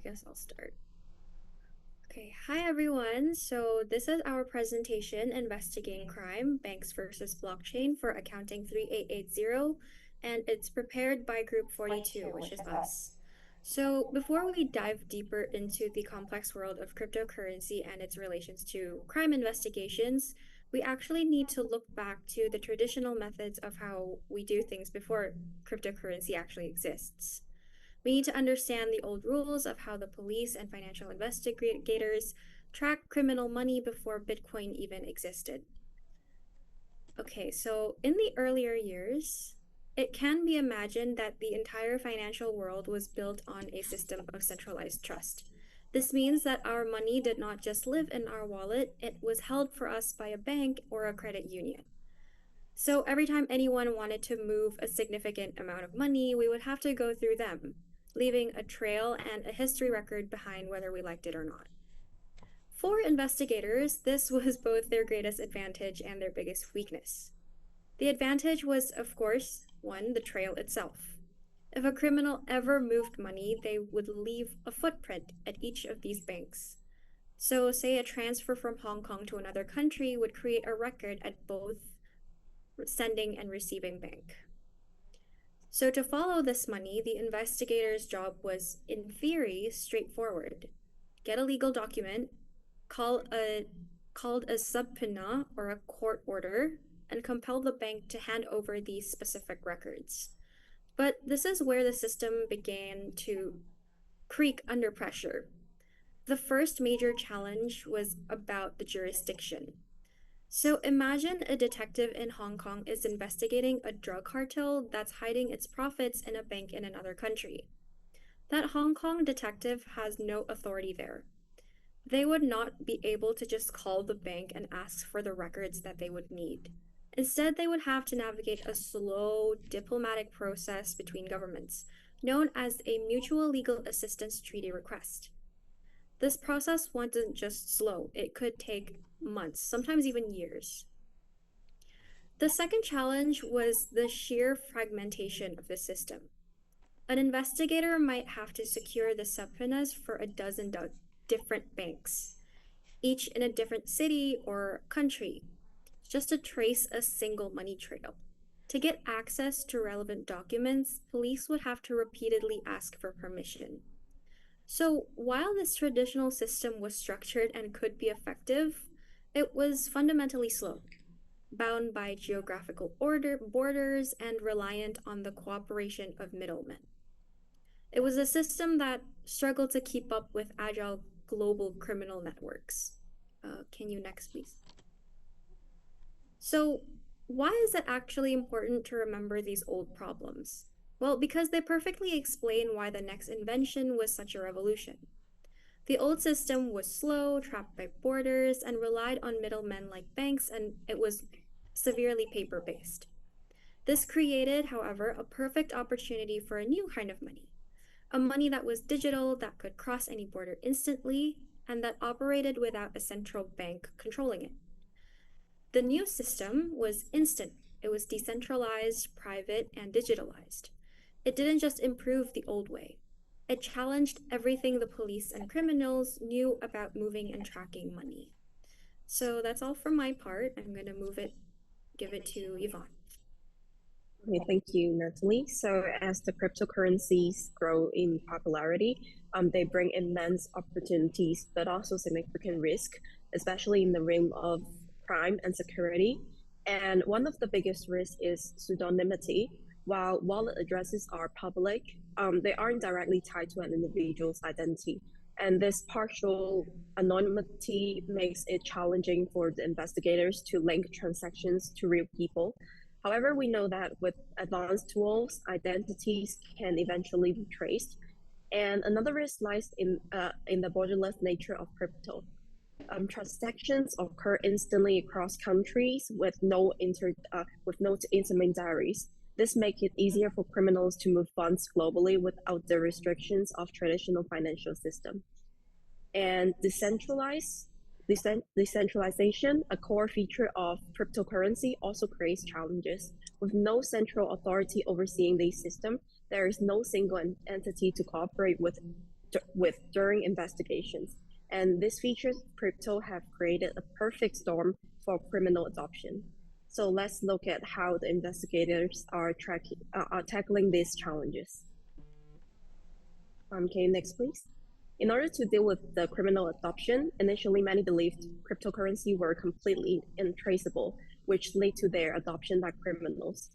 guess I'll start. Okay, hi everyone. So this is our presentation, Investigating Crime, Banks versus Blockchain for Accounting 3880, and it's prepared by Group 42, which is us. So before we dive deeper into the complex world of cryptocurrency and its relations to crime investigations, we actually need to look back to the traditional methods of how we do things before cryptocurrency actually exists. We need to understand the old rules of how the police and financial investigators track criminal money before Bitcoin even existed. Okay, so in the earlier years, it can be imagined that the entire financial world was built on a system of centralized trust. This means that our money did not just live in our wallet, it was held for us by a bank or a credit union. So every time anyone wanted to move a significant amount of money, we would have to go through them, leaving a trail and a history record behind whether we liked it or not. For investigators, this was both their greatest advantage and their biggest weakness. The advantage was, of course, one, the trail itself. If a criminal ever moved money, they would leave a footprint at each of these banks. So, say a transfer from Hong Kong to another country would create a record at both sending and receiving bank. So to follow this money, the investigator's job was, in theory, straightforward. Get a legal document, called a subpoena or a court order, and compel the bank to hand over these specific records. But this is where the system began to creak under pressure. The first major challenge was about the jurisdiction. So imagine a detective in Hong Kong is investigating a drug cartel that's hiding its profits in a bank in another country. That Hong Kong detective has no authority there. They would not be able to just call the bank and ask for the records that they would need. Instead, they would have to navigate a slow diplomatic process between governments, known as a mutual legal assistance treaty request. This process wasn't just slow, it could take months, sometimes even years. The second challenge was the sheer fragmentation of the system. An investigator might have to secure the subpoenas for a dozen different banks, each in a different city or country, just to trace a single money trail. To get access to relevant documents, police would have to repeatedly ask for permission. So while this traditional system was structured and could be effective, it was fundamentally slow, bound by geographical borders and reliant on the cooperation of middlemen. It was a system that struggled to keep up with agile global criminal networks. Can you next, please? So why is it actually important to remember these old problems? Well, because they perfectly explain why the next invention was such a revolution. The old system was slow, trapped by borders, and relied on middlemen like banks, and it was severely paper-based. This created, however, a perfect opportunity for a new kind of money, a money that was digital, that could cross any border instantly, and that operated without a central bank controlling it. The new system was instant. It was decentralized, private, and digitalized. It didn't just improve the old way. It challenged everything the police and criminals knew about moving and tracking money. So that's all from my part. I'm going to give it to Yvonne. Okay, thank you, Natalie. So as the cryptocurrencies grow in popularity, they bring immense opportunities, but also significant risk, especially in the realm of crime and security. And one of the biggest risks is pseudonymity. While wallet addresses are public, they aren't directly tied to an individual's identity. And this partial anonymity makes it challenging for the investigators to link transactions to real people. However, we know that with advanced tools, identities can eventually be traced. And another risk lies in the borderless nature of crypto. Transactions occur instantly across countries with no intermediaries. This makes it easier for criminals to move funds globally without the restrictions of traditional financial system. And decentralization, a core feature of cryptocurrency, also creates challenges. With no central authority overseeing the system, there is no single entity to cooperate with with during investigations. And these features of crypto have created a perfect storm for criminal adoption. So let's look at how the investigators are tackling these challenges. Can you next, please? In order to deal with the criminal adoption, initially many believed cryptocurrency were completely untraceable, which led to their adoption by criminals.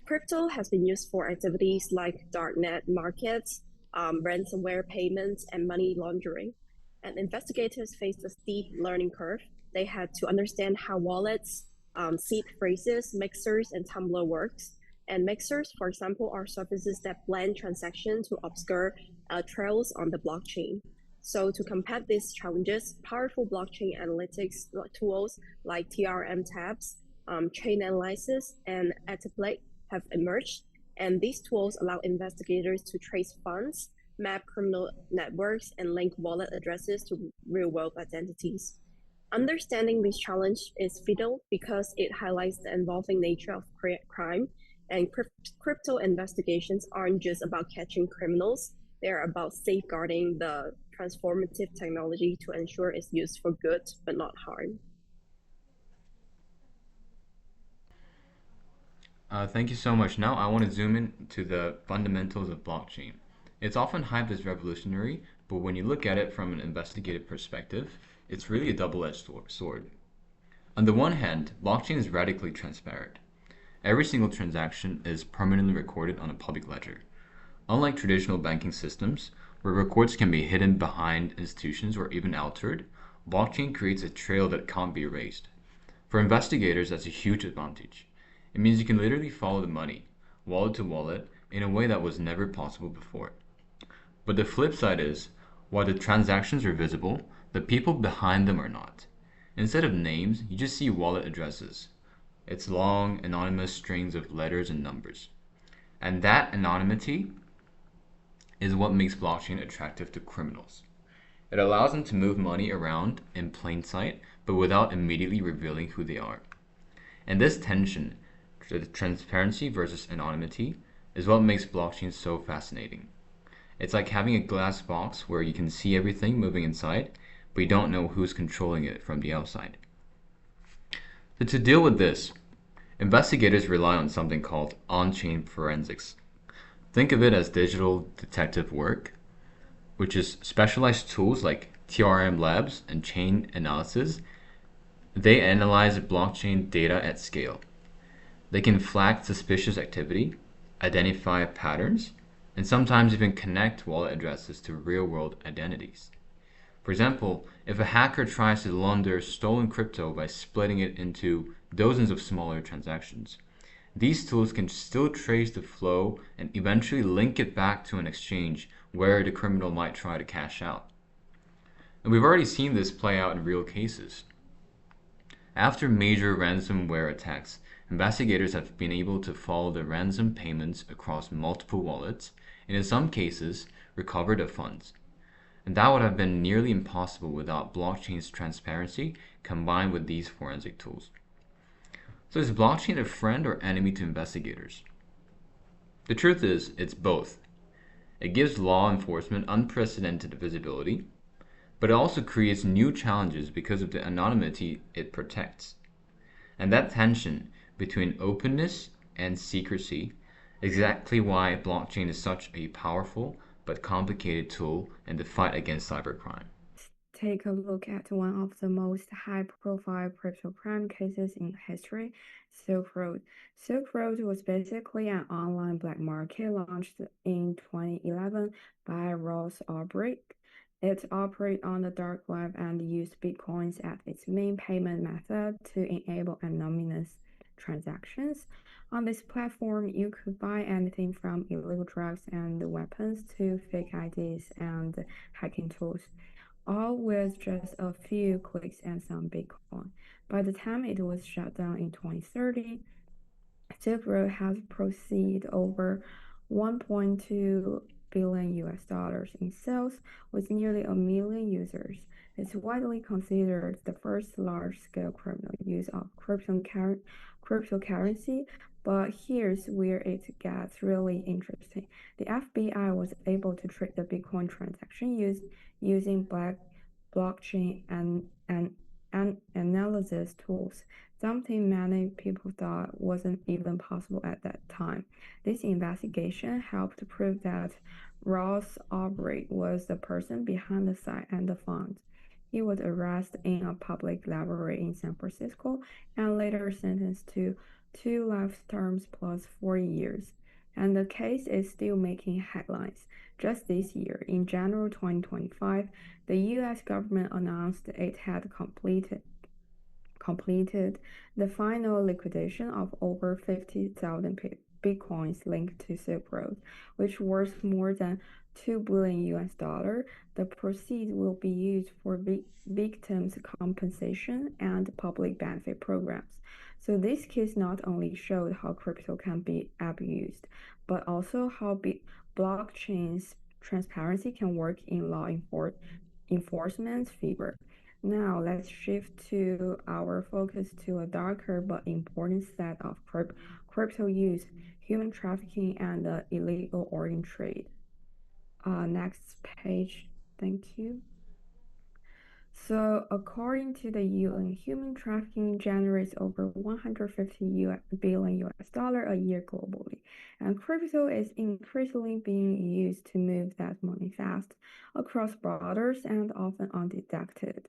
Crypto has been used for activities like darknet markets, ransomware payments, and money laundering. And investigators faced a steep learning curve. They had to understand how wallets, seed phrases, mixers, and Tumblr works. And mixers, for example, are services that blend transactions to obscure trails on the blockchain. So to combat these challenges, powerful blockchain analytics tools like TRM tabs, chain analysis, and Etiplate have emerged. And these tools allow investigators to trace funds, map criminal networks, and link wallet addresses to real-world identities. Understanding this challenge is vital because it highlights the evolving nature of crime, and crypto investigations aren't just about catching criminals, they're about safeguarding the transformative technology to ensure it's used for good but not harm. Thank you so much. Now I want to zoom in to the fundamentals of blockchain. It's often hyped as revolutionary, but when you look at it from an investigative perspective, it's really a double-edged sword. On the one hand, blockchain is radically transparent. Every single transaction is permanently recorded on a public ledger. Unlike traditional banking systems, where records can be hidden behind institutions or even altered, blockchain creates a trail that can't be erased. For investigators, that's a huge advantage. It means you can literally follow the money, wallet to wallet, in a way that was never possible before. But the flip side is, while the transactions are visible, the people behind them are not. Instead of names, you just see wallet addresses. It's long, anonymous strings of letters and numbers. And that anonymity is what makes blockchain attractive to criminals. It allows them to move money around in plain sight, but without immediately revealing who they are. And this tension, the transparency versus anonymity, is what makes blockchain so fascinating. It's like having a glass box where you can see everything moving inside, but you don't know who's controlling it from the outside. So to deal with this, investigators rely on something called on-chain forensics. Think of it as digital detective work, which is specialized tools like TRM labs and chain analysis. They analyze blockchain data at scale. They can flag suspicious activity, identify patterns, and sometimes even connect wallet addresses to real-world identities. For example, if a hacker tries to launder stolen crypto by splitting it into dozens of smaller transactions, these tools can still trace the flow and eventually link it back to an exchange where the criminal might try to cash out. And we've already seen this play out in real cases. After major ransomware attacks, investigators have been able to follow the ransom payments across multiple wallets and in some cases recover the funds. And that would have been nearly impossible without blockchain's transparency combined with these forensic tools. So is blockchain a friend or enemy to investigators? The truth is, it's both. It gives law enforcement unprecedented visibility, but it also creates new challenges because of the anonymity it protects. And that tension between openness and secrecy is exactly why blockchain is such a powerful but complicated tool in the fight against cybercrime. Take a look at one of the most high-profile crypto crime cases in history, Silk Road. Silk Road was basically an online black market launched in 2011 by Ross Ulbricht. It operates on the dark web and used bitcoins as its main payment method to enable anonymous transactions. On this platform, you could buy anything from illegal drugs and weapons to fake IDs and hacking tools, all with just a few clicks and some Bitcoin. By the time it was shut down in 2030, Silk Road has proceeded over $1.2 billion US dollars in sales with nearly 1 million users. It's widely considered the first large-scale criminal use of cryptocurrency, but here's where it gets really interesting. The FBI was able to track the Bitcoin transaction using blockchain and analysis tools, something many people thought wasn't even possible at that time. This investigation helped prove that Ross Aubrey was the person behind the site and the funds. He was arrested in a public library in San Francisco and later sentenced to 2 life terms plus 4 years. And the case is still making headlines. Just this year, in January 2025, the US government announced it had completed the final liquidation of over 50,000 Bitcoins linked to Silk Road, which worth more than 2 billion US dollars. The proceeds will be used for victims' compensation and public benefit programs. So this case not only showed how crypto can be abused, but also how blockchain's transparency can work in law enforcement's favor. Now let's shift to our focus to a darker but important set of crypto use, human trafficking, and the illegal organ trade. Next page. Thank you. So, according to the UN, human trafficking generates over 150 billion US dollars a year globally, and crypto is increasingly being used to move that money fast across borders and often undetected.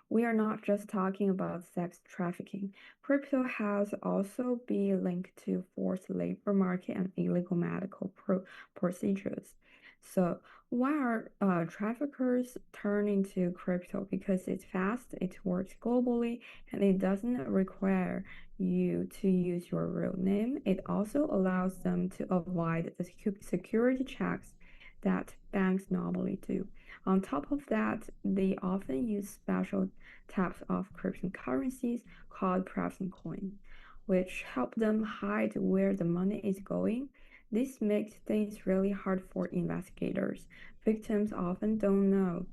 We are not just talking about sex trafficking. Crypto has also been linked to forced labor market and illegal medical procedures. So, why are traffickers turning to crypto? Because it's fast, it works globally, and it doesn't require you to use your real name. It also allows them to avoid the security checks that banks normally do. On top of that, they often use special types of cryptocurrencies called preps and coins, which help them hide where the money is going. This makes things really hard for investigators. Victims often don't know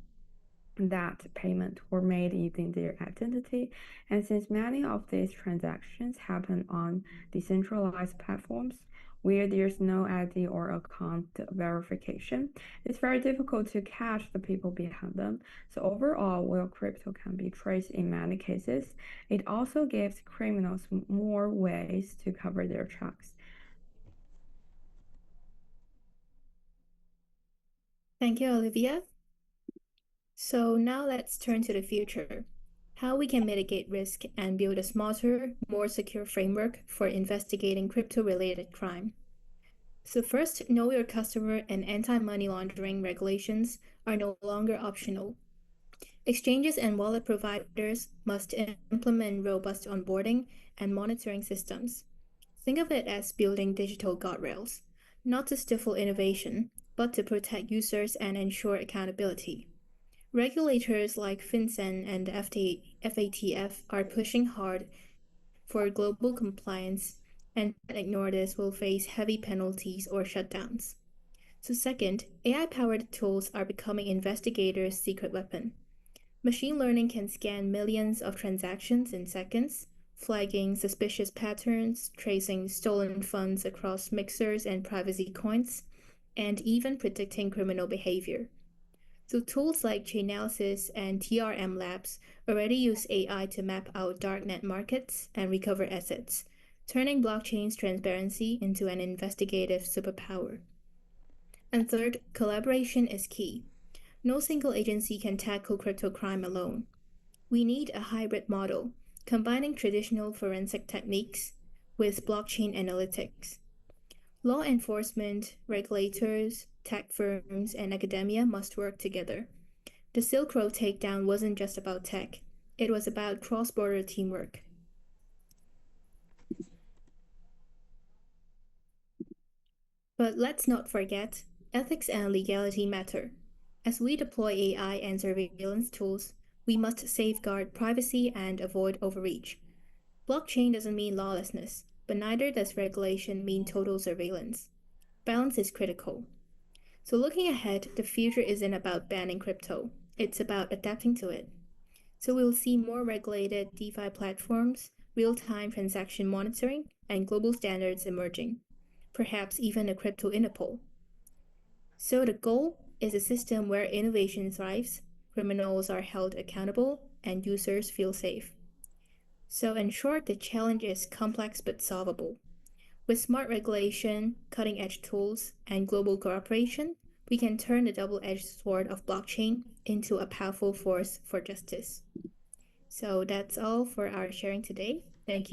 that payments were made using their identity, and since many of these transactions happen on decentralized platforms where there's no ID or account verification, it's very difficult to catch the people behind them. So overall, while crypto can be traced in many cases, it also gives criminals more ways to cover their tracks. Thank you, Olivia. So now let's turn to the future. How we can mitigate risk and build a smarter, more secure framework for investigating crypto-related crime. So first, know your customer and anti-money laundering regulations are no longer optional. Exchanges and wallet providers must implement robust onboarding and monitoring systems. Think of it as building digital guardrails, not to stifle innovation, but to protect users and ensure accountability. Regulators like FinCEN and FATF are pushing hard for global compliance, and that ignore this will face heavy penalties or shutdowns. So second, AI-powered tools are becoming investigators' secret weapon. Machine learning can scan millions of transactions in seconds, flagging suspicious patterns, tracing stolen funds across mixers and privacy coins, and even predicting criminal behavior. So tools like Chainalysis and TRM Labs already use AI to map out darknet markets and recover assets, turning blockchain's transparency into an investigative superpower. And third, collaboration is key. No single agency can tackle crypto crime alone. We need a hybrid model, combining traditional forensic techniques with blockchain analytics. Law enforcement, regulators, tech firms, and academia must work together. The Silk Road takedown wasn't just about tech, it was about cross-border teamwork. But let's not forget, ethics and legality matter. As we deploy AI and surveillance tools, we must safeguard privacy and avoid overreach. Blockchain doesn't mean lawlessness, but neither does regulation mean total surveillance. Balance is critical. So looking ahead, the future isn't about banning crypto. It's about adapting to it. So we'll see more regulated DeFi platforms, real-time transaction monitoring, and global standards emerging, perhaps even a crypto Interpol. So the goal is a system where innovation thrives, criminals are held accountable, and users feel safe. So in short, the challenge is complex but solvable. With smart regulation, cutting-edge tools, and global cooperation, we can turn the double-edged sword of blockchain into a powerful force for justice. So that's all for our sharing today. Thank you.